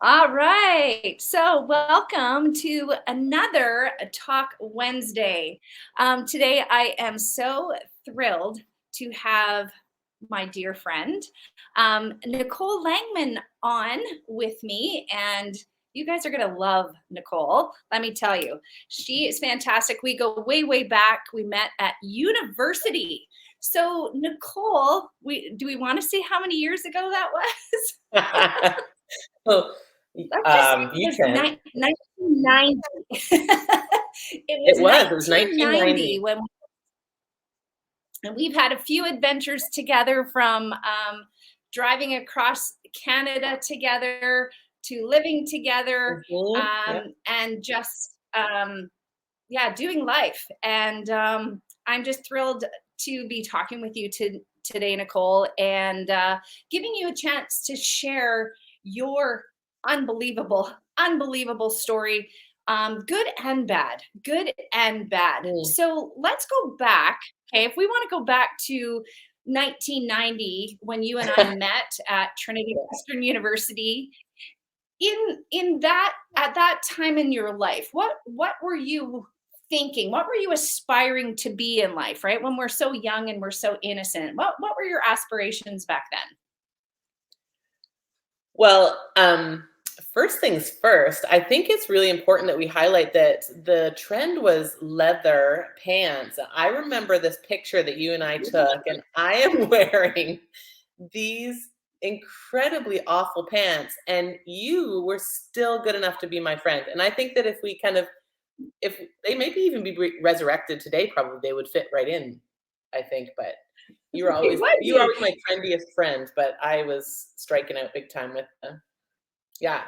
All right. So, welcome to another Talk Wednesday. Today, I am so thrilled to have my dear friend, Nicole Langman, on with me. And you guys are going to love Nicole. Let me tell you, she is fantastic. We go way, way back. We met at university. So, Nicole, do we want to see how many years ago that was? Well, Let's just say it you was can. 1990. It was It was 1990 1990. when and we've had a few adventures together, from driving across Canada together to living together, Yep. and just yeah, doing life. And I'm just thrilled to be talking with you today, Nicole, and giving you a chance to share your unbelievable story, good and bad, good and bad. Mm. So let's go back. Okay, if we want to go back to 1990, when you and I met at Trinity Western University, in that at that time in your life, what were you thinking? What were you aspiring to be in life, right? When we're so young and we're so innocent, what were your aspirations back then? Well, first things first, I think it's really important that we highlight that the trend was leather pants. I remember this picture that you and I took, and I am wearing these incredibly awful pants, and you were still good enough to be my friend. And I think that if they maybe even be resurrected today, probably they would fit right in, I think. But It would you were be. always my trendiest friend, but I was striking out big time with them. Yeah,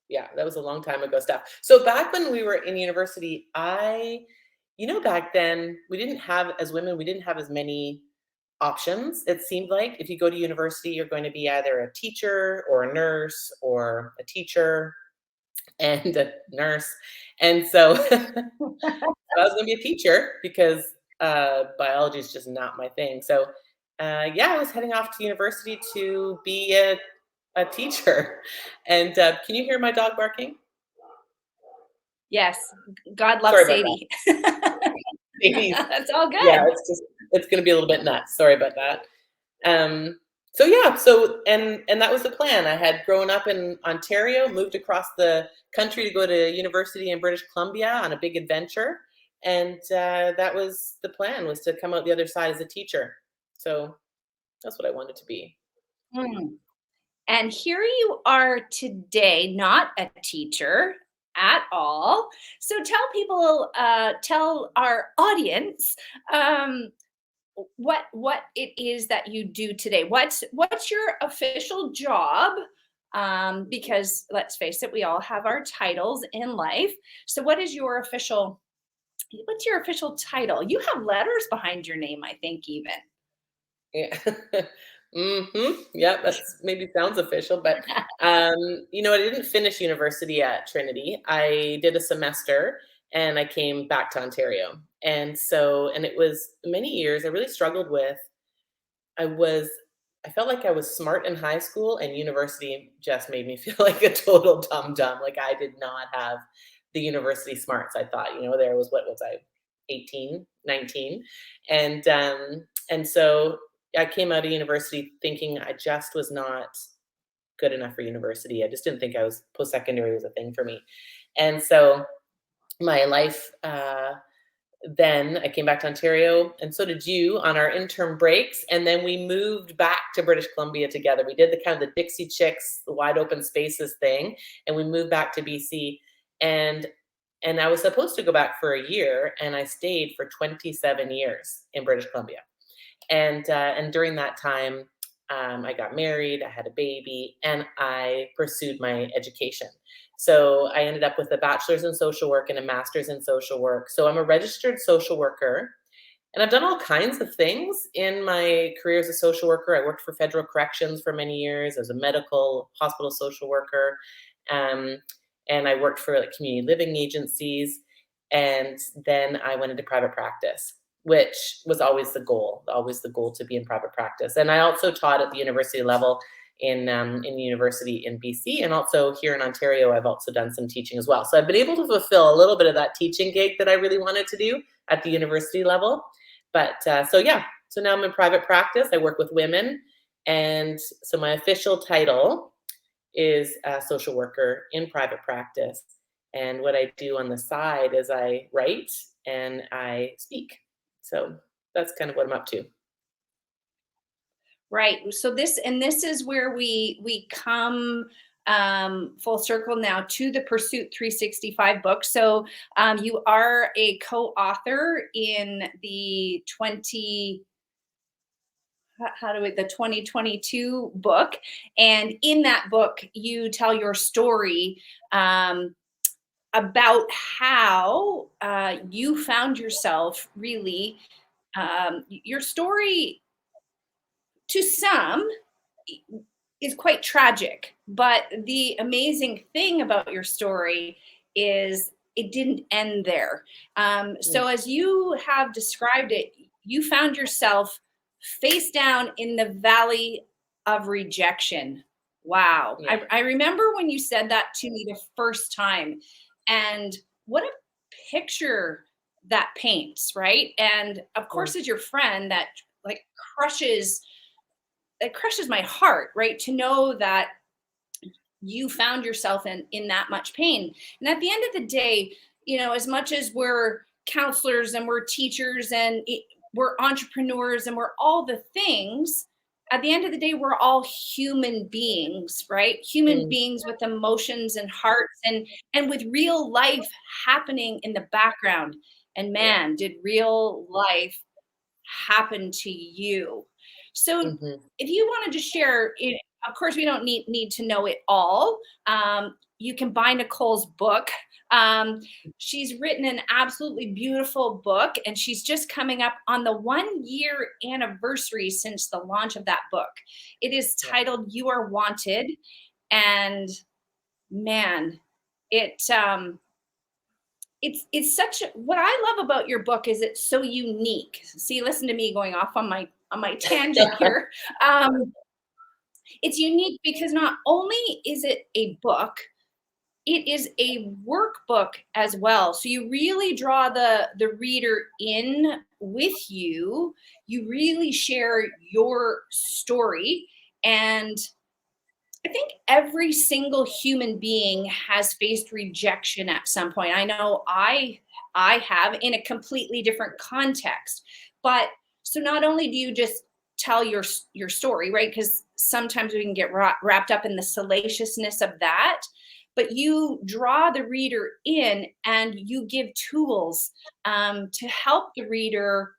yeah, that was a long time ago stuff. So back when we were in university, back then we didn't have, as women, we didn't have as many options. It seemed like if you go to university, you're going to be either a teacher or a nurse or a teacher and a nurse. And so I was going to be a teacher because biology is just not my thing. So, yeah, I was heading off to university to be a teacher. And can you hear my dog barking? Yes, God loves Sorry about that. Sadie. Babies. That's all Yeah, good. it's going to be a little bit nuts. Sorry about that. So yeah, and that was the plan. I had grown up in Ontario, moved across the country to go to university in British Columbia on a big adventure, and that was the plan, was to come out the other side as a teacher. So that's what I wanted to be. Mm. And here you are today, not a teacher at all. So tell our audience, what it is that you do today. What's your official job? Because let's face it, we all have our titles in life. So what's your official title? You have letters behind your name, I think, even. Yeah. Yep, that's maybe sounds official, but I didn't finish university at Trinity. I did a semester and I came back to Ontario. And it was many years I really struggled with. I was I felt like I was smart in high school, and university just made me feel like a total dum dum. Like I did not have the university smarts. I thought, there was, what was I, 18, 19. And so I came out of university thinking I just was not good enough for university. I just didn't think I was post secondary was a thing for me. And so my life then I came back to Ontario, and so did you, on our interim breaks. And then we moved back to British Columbia together. We did the kind of the Dixie Chicks, the wide open spaces thing, and we moved back to BC. And I was supposed to go back for a year, and I stayed for 27 years in British Columbia. And during that time, I got married, I had a baby, and I pursued my education. So I ended up with a bachelor's in social work and a master's in social work. So I'm a registered social worker, and I've done all kinds of things in my career as a social worker. I worked for federal corrections for many years as a medical hospital social worker, um, and I worked for like community living agencies. And then I went into private practice, which was always the goal to be in private practice. And I also taught at the university level in university in BC, and also here in Ontario, I've also done some teaching as well. So I've been able to fulfill a little bit of that teaching gig that I really wanted to do at the university level. But so yeah, so now I'm in private practice. I work with women, and so my official title is a social worker in private practice. And what I do on the side is I write and I speak. So that's kind of what I'm up to. Right. So this is where we come full circle now to the Pursuit 365 book. So you are a co-author in the 2022 book, and in that book you tell your story about how you found yourself really your story to some is quite tragic. But the amazing thing about your story is it didn't end there. Mm, So, as you have described it, you found yourself face down in the valley of rejection. Wow. yeah. I remember when you said that to me the first time, and what a picture that paints, right? And of Mm, course, as your friend, that like crushes it crushes my heart, right? To know that you found yourself in that much pain. And at the end of the day, as much as we're counselors and we're teachers and we're entrepreneurs and we're all the things, at the end of the day, we're all human beings, right? Human mm, beings with emotions and hearts and with real life happening in the background. And yeah. man, did real life happen to you? So Hmm. if you wanted to share, of course, we don't need to know it all. You can buy Nicole's book. Um, she's written an absolutely beautiful book, and she's just coming up on the 1 year anniversary since the launch of that book. It is Yeah. titled "You Are Wanted," and man, it it's such what I love about your book is it's so unique. See, listen to me going off on my tangent here. Um, it's unique because not only is it a book, it is a workbook as well. So you really draw the reader in with you. You really share your story, and I think every single human being has faced rejection at some point. I know I have in a completely different context. But so not only do you just tell your story, right? Because sometimes we can get wrapped up in the salaciousness of that, but you draw the reader in and you give tools to help the reader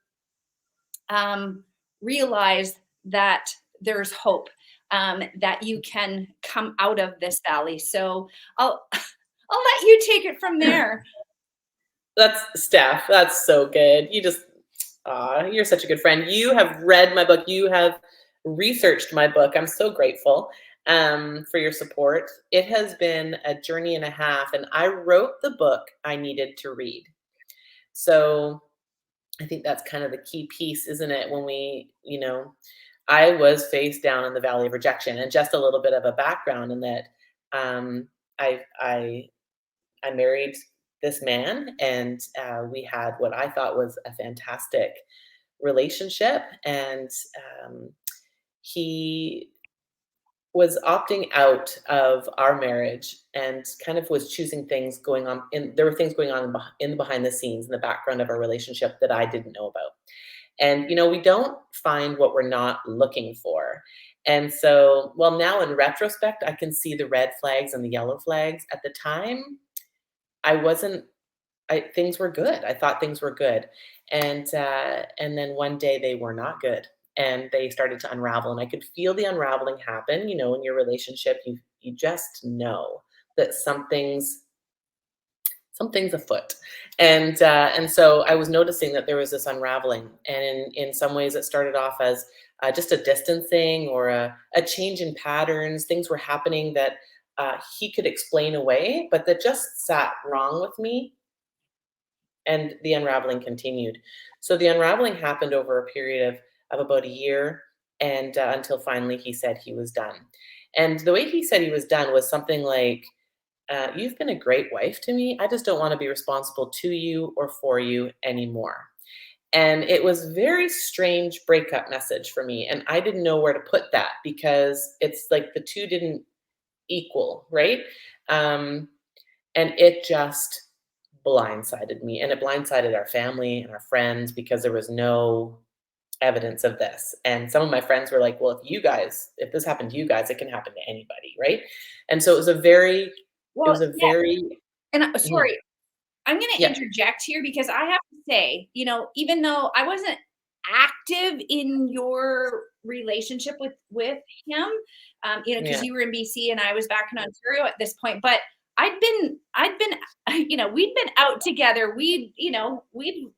um, realize that there's hope, that you can come out of this valley. So I'll I'll let you take it from there. That's Steph. That's so good. You're such a good friend. You have read my book. You have researched my book. I'm so grateful for your support. It has been a journey and a half, and I wrote the book I needed to read. So I think that's kind of the key piece, isn't it? When I was face down in the valley of rejection, and just a little bit of a background in that um, I married this man, and we had what I thought was a fantastic relationship. And he was opting out of our marriage and kind of was choosing things going on. There were things going on in the behind the scenes, in the background of our relationship that I didn't know about. And we don't find what we're not looking for. And so, well, now in retrospect, I can see the red flags and the yellow flags. At the time, I wasn't things were good. I thought things were good. And then one day they were not good, and they started to unravel, and I could feel the unraveling happen. In your relationship, you just know that something's afoot. And so I was noticing that there was this unraveling, and in some ways it started off as just a distancing or a change in patterns. Things were happening that he could explain away, but that just sat wrong with me, and the unraveling continued. So the unraveling happened over a period of about a year, and until finally he said he was done. And the way he said he was done was something like, you've been a great wife to me. I just don't want to be responsible to you or for you anymore. And it was very strange breakup message for me. And I didn't know where to put that because it's like the two didn't equal, right? Um, and it just blindsided me. And it blindsided our family and our friends because there was no evidence of this. And some of my friends were like, well, if this happened to you guys, it can happen to anybody, right? And so it Well, was a yeah, very, and mhm, sorry, I'm going to yeah, interject here because I have to say, even though I wasn't active in your relationship with him, because yeah, you were in BC and I was back in Ontario at this point, but I'd been, we'd been out together. We'd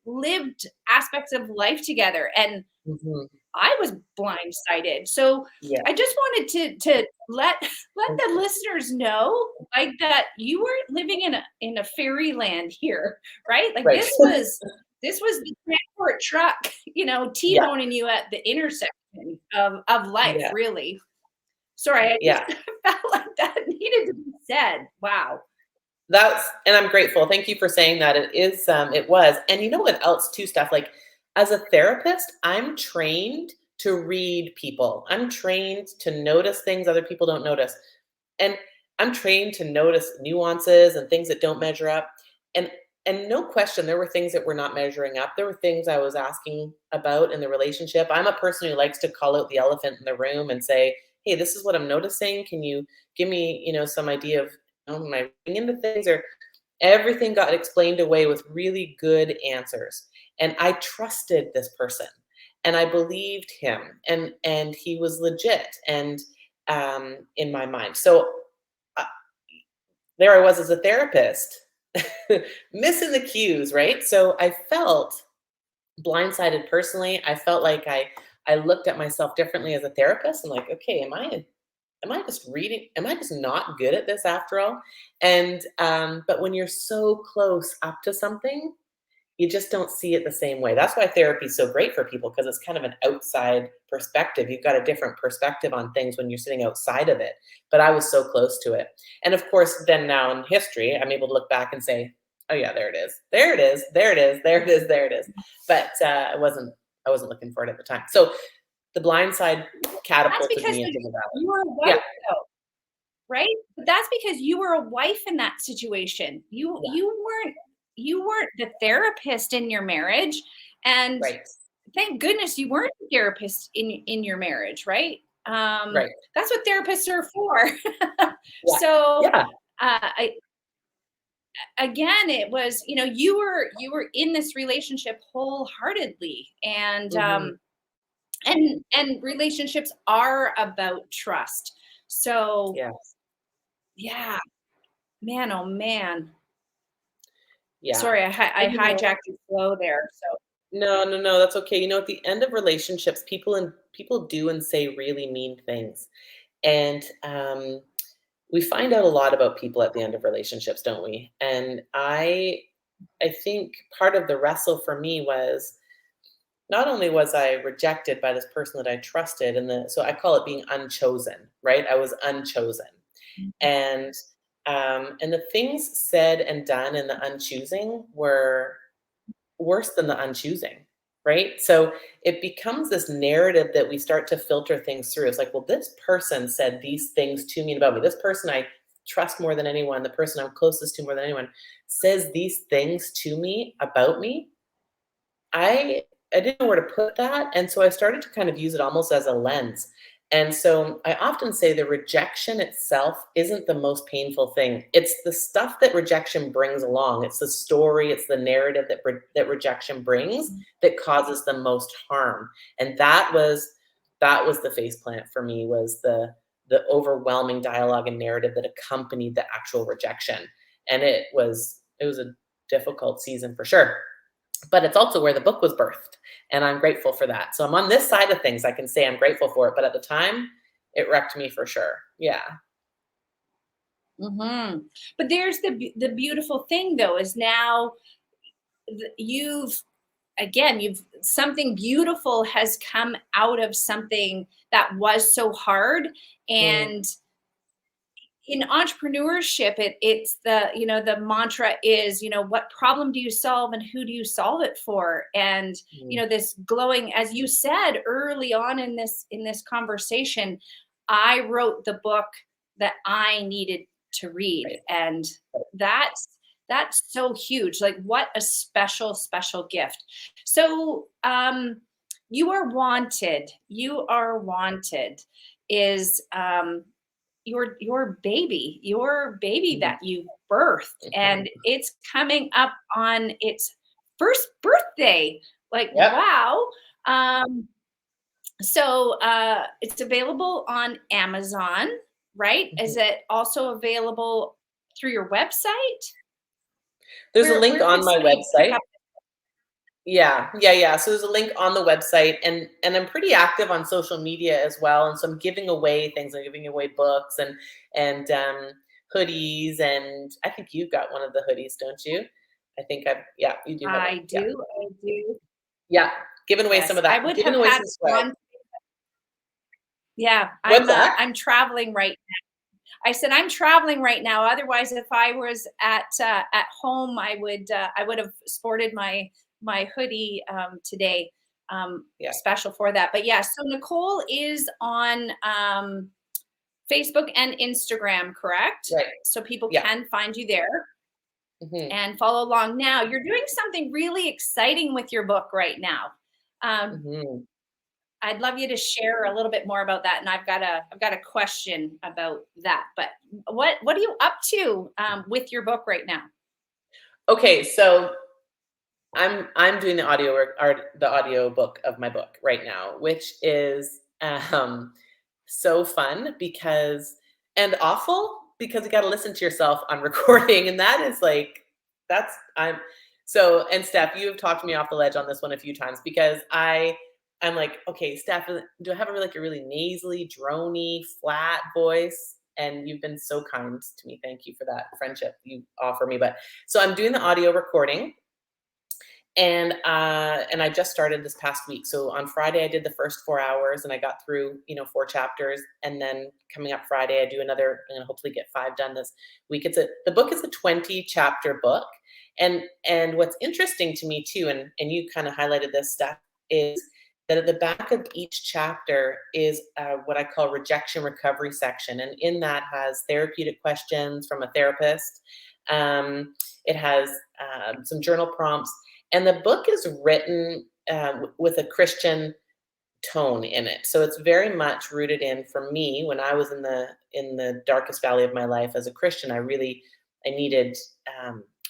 lived aspects of life together, and mhm, I was blindsided. So yeah, I just wanted to let let the listeners know, like, that you weren't living in a fairyland here, right? Like, right. this was the transport truck, Yeah, T-boning you at the intersection of life, yeah, really. Sorry, I just yeah. felt like that needed to be said. Wow. And I'm grateful. Thank you for saying that. It was. And you know what else too, Steph? Like as a therapist, I'm trained to read people. I'm trained to notice things other people don't notice. And I'm trained to notice nuances and things that don't measure up. And and no question, there were things that were not measuring up. There were things I was asking about in the relationship. I'm a person who likes to call out the elephant in the room and say, "Hey, this is what I'm noticing. Can you give me, some idea of am I reading into things?" Or everything got explained away with really good answers. And I trusted this person, and I believed him, and he was legit. And in my mind, so uh, there I was as a therapist, missing the cues, right? So I felt blindsided personally. I felt like I looked at myself differently as a therapist and like, okay, am I just reading? Am I just not good at this after all? And but when you're so close up to something, you just don't see it the same way. That's why therapy is so great for people because it's kind of an outside perspective. You've got a different perspective on things when you're sitting outside of it. But I was so close to it. And of course, then now in history, I'm able to look back and say, oh yeah, there it is. There it is. There it is. There it is. There it is. But I wasn't looking for it at the time. So the blind side That's catapulted because me into the valley. you were a Yeah. wife, though, right? But that's because you were a wife in that situation. You Yeah. you weren't you weren't the therapist in your marriage, and Right. thank goodness you weren't a therapist in your marriage, right? Right. That's what therapists are for. Yeah. So, Yeah. I again, it was, you were in this relationship wholeheartedly, and Hmm. relationships are about trust. So, Yeah. yeah, man, oh man. Yeah. Sorry, I And hijacked your flow there. So, no, no, no, that's okay. At the end of relationships, people do and say really mean things. And we find out a lot about people at the end of relationships, don't we? And I think part of the wrestle for me was not only was I rejected by this person that I trusted, so I call it being unchosen, right? I was unchosen. And and the things said and done in the unchoosing were worse than the unchoosing, right? So it becomes this narrative that we start to filter things through. It's like, well, this person said these things to me and about me. This person I trust more than anyone, the person I'm closest to more than anyone, says these things to me about me. I didn't know where to put that, and so I started to kind of use it almost as a lens. And so I often say the rejection itself isn't the most painful thing. It's the stuff that rejection brings along. It's the story, it's the narrative that rejection brings that causes the most harm. And that was the face plant for me, was the overwhelming dialogue and narrative that accompanied the actual rejection. And it was a difficult season for sure, but it's also where the book was birthed, and I'm grateful for that. So I'm on this side of things. I can say I'm grateful for it, but at the time, it wrecked me for sure. Yeah. but there's the beautiful thing, though, is now you've again, you've something beautiful has come out of something that was so hard, Mm, and in entrepreneurship, it's the, the mantra is, what problem do you solve and who do you solve it for? And, Mm, this glowing, as you said early on in this conversation, I wrote the book that I needed to read. right. And that's so huge. Like, what a special, special gift. So, you are wanted. You are wanted is your baby Mhm. that you birthed, and it's coming up on its first birthday. Like, Yep. wow. um so it's available on Amazon, right? Mhm. Is it also available through your website? There's a link Where on could my somebody pick website. up? Yeah, yeah, yeah. So there's a link on the website, and I'm pretty active on social media as well. And so I'm giving away things. I'm giving away books and hoodies, and I think you've got one of the hoodies, don't you? I think I've yeah, you do have one. I Yeah, do, I do. yeah. Giving away some Yes, of I that. would Giving have away had some swag. one. Yeah, What's that? I'm traveling right. I said I'm traveling right now. Otherwise, if I was at home, I would have sported my hoodie today, Yeah, special for that. But yeah, so Nicole is on Facebook and Instagram, correct? right. So people Yeah. can find you there Hmm. and follow along. Now, you're doing something really exciting with your book right now. Um, Hmm. I'd love you to share a little bit more about that, and I've got a question about that. But what are you up to with your book right now? Okay, so I'm doing the the audio book of my book right now, which is so fun because and awful because you got to listen to yourself on recording, and that is like that's I'm so and Steph, you have talked me off the ledge on this one a few times because I'm like, okay, Steph, do I have a really nasally, drony, flat voice? And you've been so kind to me. Thank you for that friendship you offer me. But so I'm doing the audio recording and I just started this past week. So on Friday I did the first 4 hours and I got through 4 chapters, and then coming up Friday I do another and hopefully get 5 done this week. The book is a 20 chapter book, and what's interesting to me too, and you kind of highlighted this stuff, is that at the back of each chapter is what I call rejection recovery section, and in that has therapeutic questions from a therapist. It has some journal prompts, and the book is written with a Christian tone in it. So it's very much rooted in, for me, when I was in the darkest valley of my life as a Christian, I needed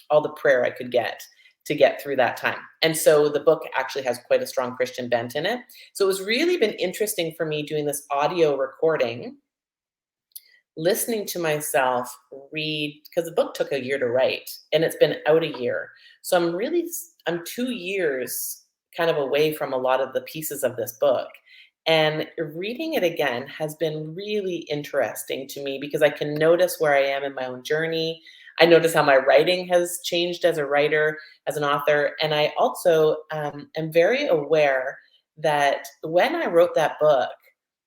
all the prayer I could get to get through that time. And so the book actually has quite a strong Christian bent in it. So it's really been interesting for me doing this audio recording, listening to myself read, because the book took a year to write and it's been out a year. So I'm 2 years kind of away from a lot of the pieces of this book. And reading it again has been really interesting to me because I can notice where I am in my own journey. I notice how my writing has changed as a writer, as an author. And I also am very aware that when I wrote that book,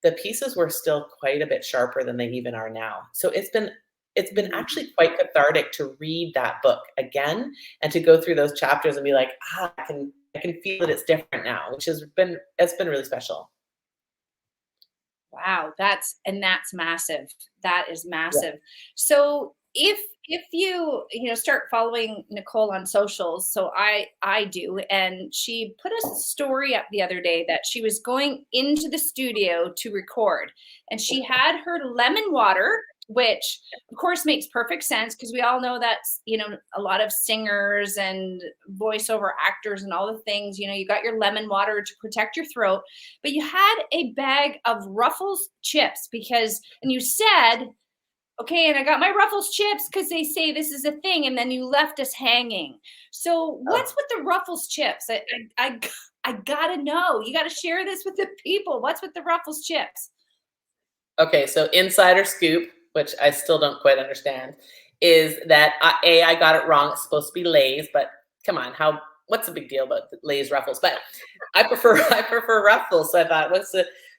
the pieces were still quite a bit sharper than they even are now. So it's been Mm. actually quite cathartic to read that book again and to go through those chapters and be like, I can feel that it's different now, which it's been really special. Wow, that's massive. That is Yeah. massive. So if you start following Nicole on socials, so I do, and she put a story up the other day that she was going into the studio to record, and she had her lemon water, which of course makes perfect sense because we all know that's a lot of singers and voiceover actors and all the things, you got your lemon water to protect your throat, but you had a bag of Ruffles chips and you said, okay, and I got my Ruffles chips because they say this is a thing, and then you left us hanging. So Oh, what's with the Ruffles chips? I gotta know. You gotta share this with the people. What's with the Ruffles chips? okay, so insider scoop, which I still don't quite understand, is that I got it wrong. It's supposed to be Lay's, but come on, what's the big deal about the Lay's Ruffles? But I prefer I prefer Ruffles. So I thought,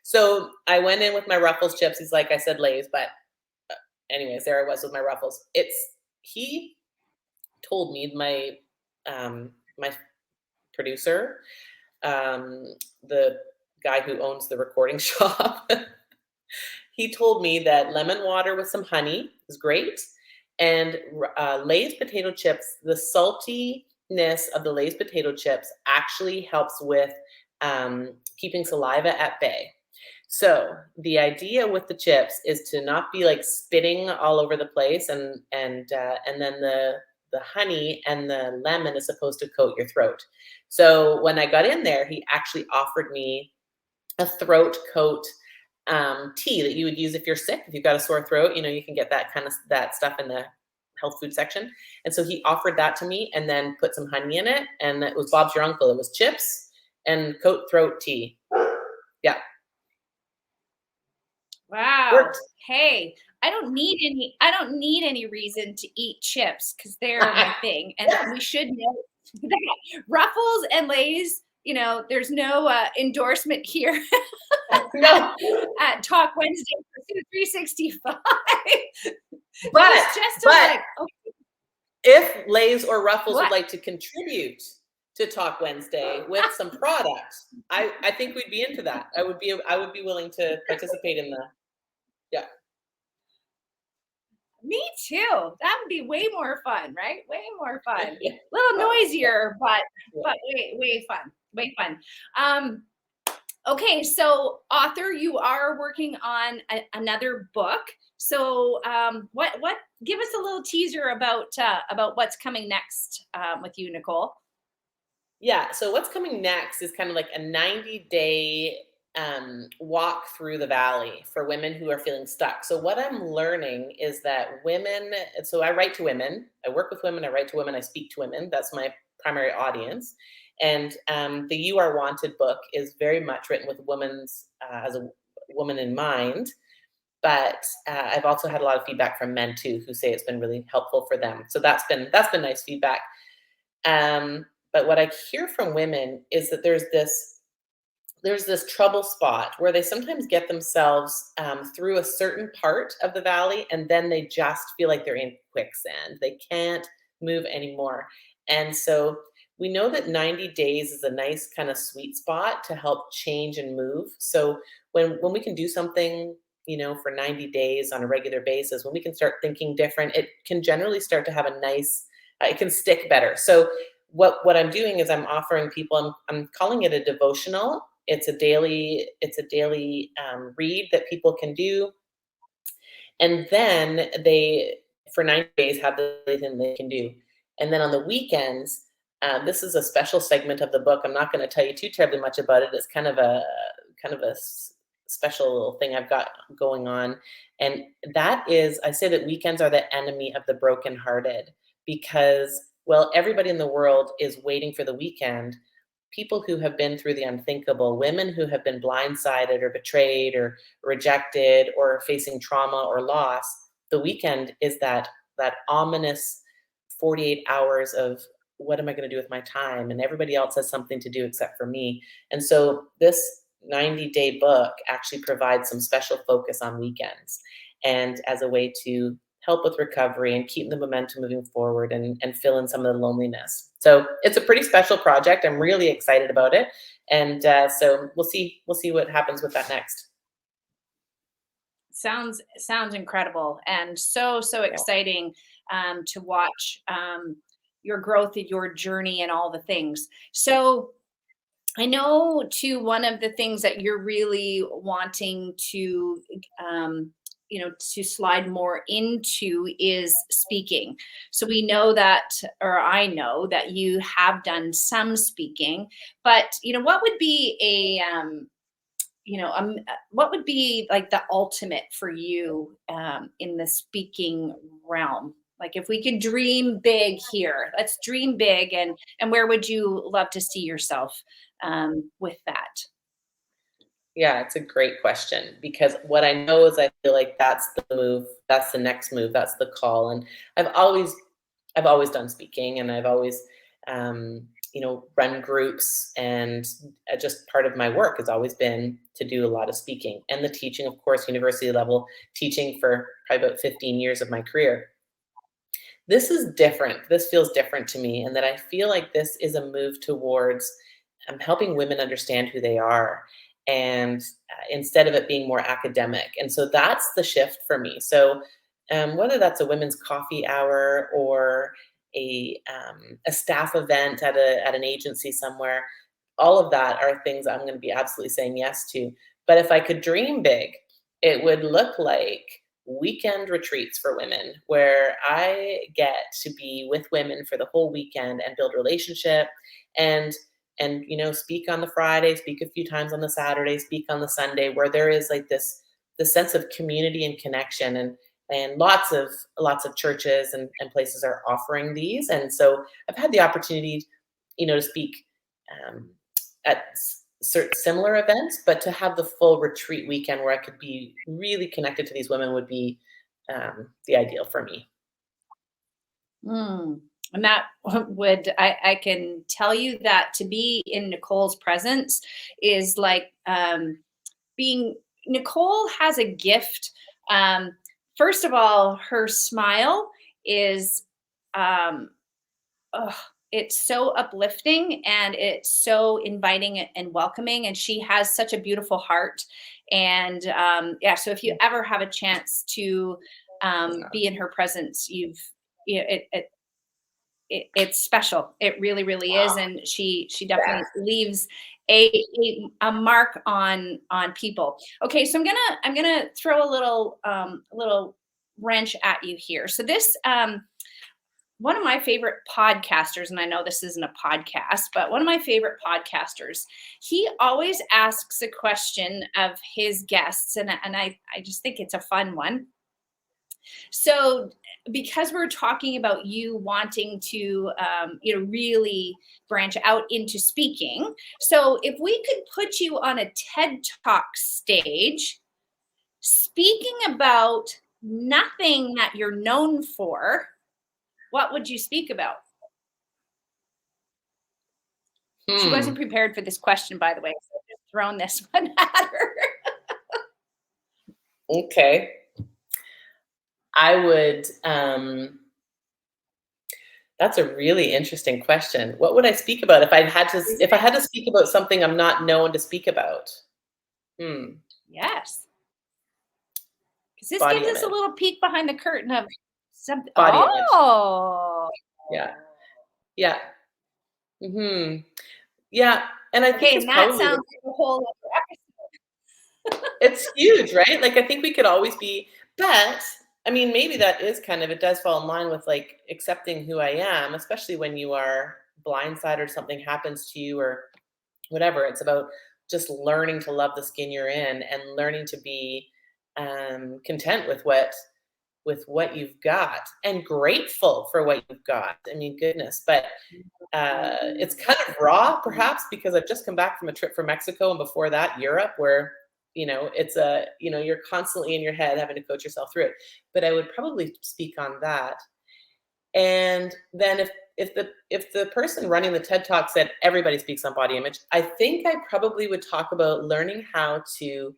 so I went in with my Ruffles chips. He's like, I said Lay's, but anyways, there I was with my ruffles. He told me, my producer, the guy who owns the recording shop, he told me that lemon water with some honey is great, and Lay's potato chips, the saltiness of the Lay's potato chips actually helps with keeping saliva at bay. So the idea with the chips is to not be like spitting all over the place, and then the honey and the lemon is supposed to coat your throat. So when I got in there, he actually offered me a throat coat tea that you would use if you're sick. If you've got a sore throat, you can get that stuff in the health food section. And so he offered that to me, and then put some honey in it, and it was Bob's Your Uncle. It was chips and coat throat tea. Yeah. Wow. Worked. Hey, I don't need any reason to eat chips because they're my thing. And we should know that Ruffles and Lay's, there's no endorsement here No, at Talk Wednesday for 365. but just but okay, if Lay's or Ruffles what? would like to contribute to Talk Wednesday with some product, I think we'd be into that. I would be willing to participate in the. Yeah. Me too. That would be way more fun, right? Way more fun. A little noisier, but way fun. Way fun. Okay, so author, you are working on another book. So what give us a little teaser about what's coming next with you, Nicole. Yeah. So what's coming next is kind of like a 90-day walk through the valley for women who are feeling stuck. So what I'm learning is that women, so I write to women, I work with women, I write to women, I speak to women. That's my primary audience. And the You Are Wanted book is very much written with as a woman in mind. But I've also had a lot of feedback from men too, who say it's been really helpful for them. So that's been nice feedback. But what I hear from women is that there's this trouble spot where they sometimes get themselves through a certain part of the valley, and then they just feel like they're in quicksand. They can't move anymore. And so we know that 90 days is a nice kind of sweet spot to help change and move. So when we can do something, for 90 days on a regular basis, when we can start thinking different, it can generally start to have a nice, it can stick better. So what I'm doing is I'm offering people, I'm calling it a devotional. It's a daily read that people can do. And then they, for 90 days, have everything they can do. And then on the weekends, this is a special segment of the book. I'm not going to tell you too terribly much about it. It's kind of a special little thing I've got going on. And that is, I say that weekends are the enemy of the brokenhearted, because, well, everybody in the world is waiting for the weekend. People who have been through the unthinkable, women who have been blindsided or betrayed or rejected or facing trauma or loss, the weekend is that ominous 48 hours of, what am I going to do with my time? And everybody else has something to do except for me. And so this 90-day book actually provides some special focus on weekends, and as a way to help with recovery and keep the momentum moving forward and fill in some of the loneliness. So it's a pretty special project. I'm really excited about it. And so we'll see what happens with that next. Sounds incredible, and so exciting to watch your growth, your journey, and all the things. So I know too, one of the things that you're really wanting to to slide more into is speaking. So we know that, or I know that you have done some speaking, but what would be what would be like the ultimate for you in the speaking realm? Like, if we could dream big here, let's dream big, and where would you love to see yourself with that? Yeah, it's a great question, because what I know is I feel like that's the move, that's the next move, that's the call. And I've always done speaking, and I've always run groups, and just part of my work has always been to do a lot of speaking and the teaching, of course, university level teaching for probably about 15 years of my career. This is different. This feels different to me, and that I feel like this is a move towards helping women understand who they are, and instead of it being more academic. And so that's the shift for me. So whether that's a women's coffee hour or a staff event at an agency somewhere, all of that are things I'm going to be absolutely saying yes to. But if I could dream big, it would look like weekend retreats for women where I get to be with women for the whole weekend and build relationship, and speak on the Friday, speak a few times on the Saturday, speak on the Sunday, where there is like this sense of community and connection. And lots of churches and places are offering these. And so I've had the opportunity, to speak um, at certain similar events, but to have the full retreat weekend where I could be really connected to these women would be the ideal for me. Mm. And that would, I can tell you that to be in Nicole's presence is like being, Nicole has a gift. Um, First of all, her smile is, um, ugh, it's so uplifting and it's so inviting and welcoming. And she has such a beautiful heart. And yeah, so if you ever have a chance to be in her presence, it's special. It really, really is, and she definitely leaves a mark on people. Okay, so I'm gonna throw a little wrench at you here. So this one of my favorite podcasters, and I know this isn't a podcast, but one of my favorite podcasters, he always asks a question of his guests, and I just think it's a fun one. So, because we're talking about you wanting to, really branch out into speaking, so if we could put you on a TED Talk stage, speaking about nothing that you're known for, what would you speak about? She wasn't Hmm. prepared for this question, by the way, so I've just thrown this one at her. Okay. I would. That's a really interesting question. What would I speak about if I had to speak about something I'm not known to speak about? Hmm. Yes, because this Body gives us a image. little peek behind the curtain of something. Body image. Oh, Yeah. Yeah. Hmm. Yeah. And I think okay, it's and that probably sounds like a whole it's huge, right? Like I think we could always be, but I mean, maybe that is kind of, it does fall in line with like accepting who I am, especially when you are blindsided or something happens to you or whatever. It's about just learning to love the skin you're in and learning to be content with what you've got and grateful for what you've got. I mean, goodness, but it's kind of raw, perhaps, because I've just come back from a trip from Mexico and before that, Europe, where you're constantly in your head having to coach yourself through it. But I would probably speak on that. And then if the person running the TED Talk said everybody speaks on body image, I think I probably would talk about learning how to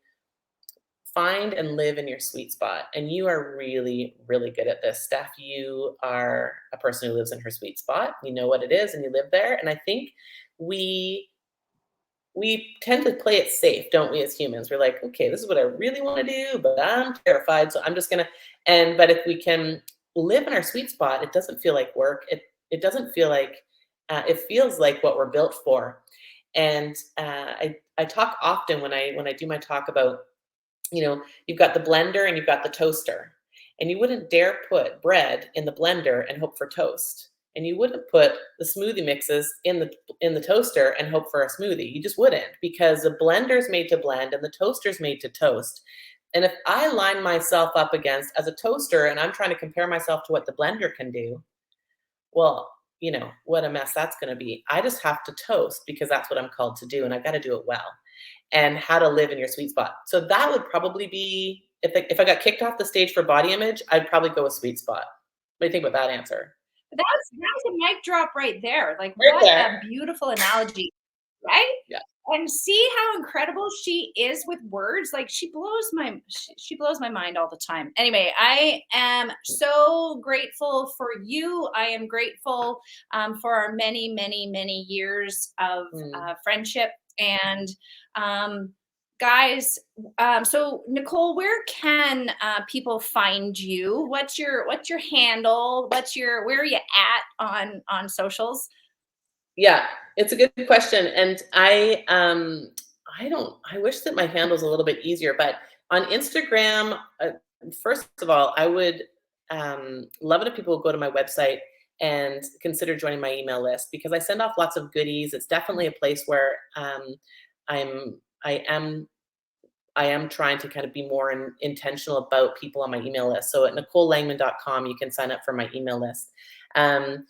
find and live in your sweet spot. And you are really, really good at this, Steph. You are a person who lives in her sweet spot. You know what it is and you live there. And I think we tend to play it safe, don't we, as humans? We're like, okay, this is what I really want to do, but I'm terrified. So I'm just gonna but if we can live in our sweet spot, it doesn't feel like work. It doesn't feel like it feels like what we're built for. And I talk often when I do my talk about you've got the blender and you've got the toaster. And you wouldn't dare put bread in the blender and hope for toast. And you wouldn't put the smoothie mixes in the toaster and hope for a smoothie. You just wouldn't, because the blender's made to blend and the toaster's made to toast. And if I line myself up against as a toaster and I'm trying to compare myself to what the blender can do, well, what a mess that's going to be. I just have to toast because that's what I'm called to do and I got to do it well, and how to live in your sweet spot. So that would probably be, if I got kicked off the stage for body image, I'd probably go with sweet spot. What do you think about that answer? That's a mic drop right there. Like, Right what there. a beautiful analogy, right? Yeah. And see how incredible she is with words. Like, she blows my mind all the time. Anyway, I am so grateful for you. I am grateful for our many, many, many years of Mm. friendship. And um, guys, so Nicole, where can people find you? What's your handle? Where are you at on socials? Yeah, it's a good question, and I wish that my handle's a little bit easier, but on Instagram, first of all, I would love it if people would go to my website and consider joining my email list because I send off lots of goodies. It's definitely a place where I'm I am I am trying to kind of be more intentional about people on my email list. So at NicoleLangman.com, you can sign up for my email list. Um,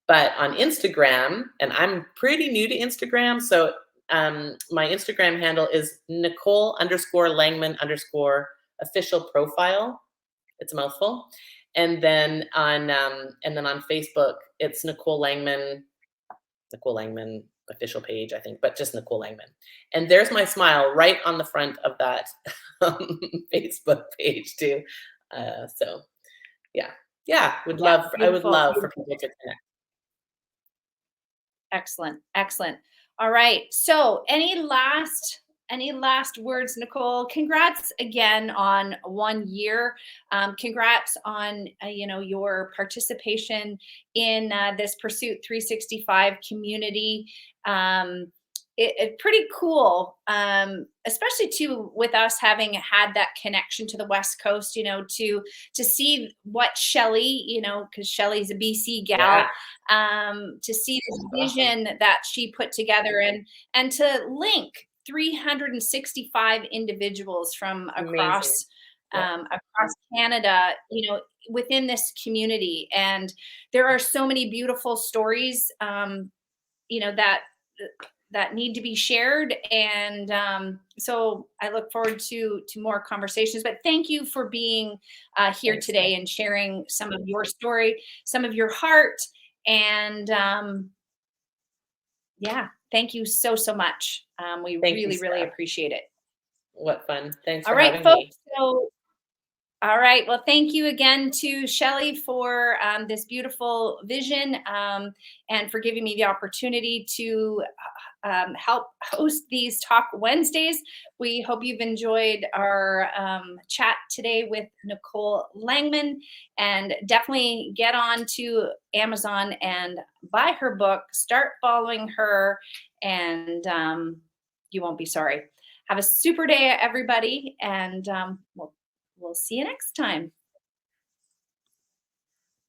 but on Instagram, and I'm pretty new to Instagram, so my Instagram handle is Nicole_Langman_ official profile. It's a mouthful. And then on Facebook, it's Nicole Langman official page, I think, but just Nicole Langman. And there's my smile right on the front of that Facebook page too. So yeah, yeah, Yeah, I would beautiful, love for beautiful. people to connect. Excellent, excellent. All right. So, any last words, Nicole? Congrats again on 1 year. Congrats on your participation in this Pursuit 365 community. Um, it pretty cool, especially too with us having had that connection to the West Coast. To see what Shelly, because Shelly's a BC Yeah, gal, to see this awesome, vision that she put together and to link 365 individuals from amazing. Yeah, across Canada, within this community. And there are so many beautiful stories, that need to be shared. And so I look forward to more conversations. But thank you for being here thanks, Steph. today and sharing some of your story, some of your heart, and yeah, thank you so so much. We Thank you, really really Steph. appreciate it. What fun. Thanks All for right, having me. folks. So all right. Well, thank you again to Shelly for this beautiful vision, and for giving me the opportunity to help host these Talk Wednesdays. We hope you've enjoyed our chat today with Nicole Langman, and definitely get on to Amazon and buy her book. Start following her, and you won't be sorry. Have a super day, everybody, and we'll see you next time.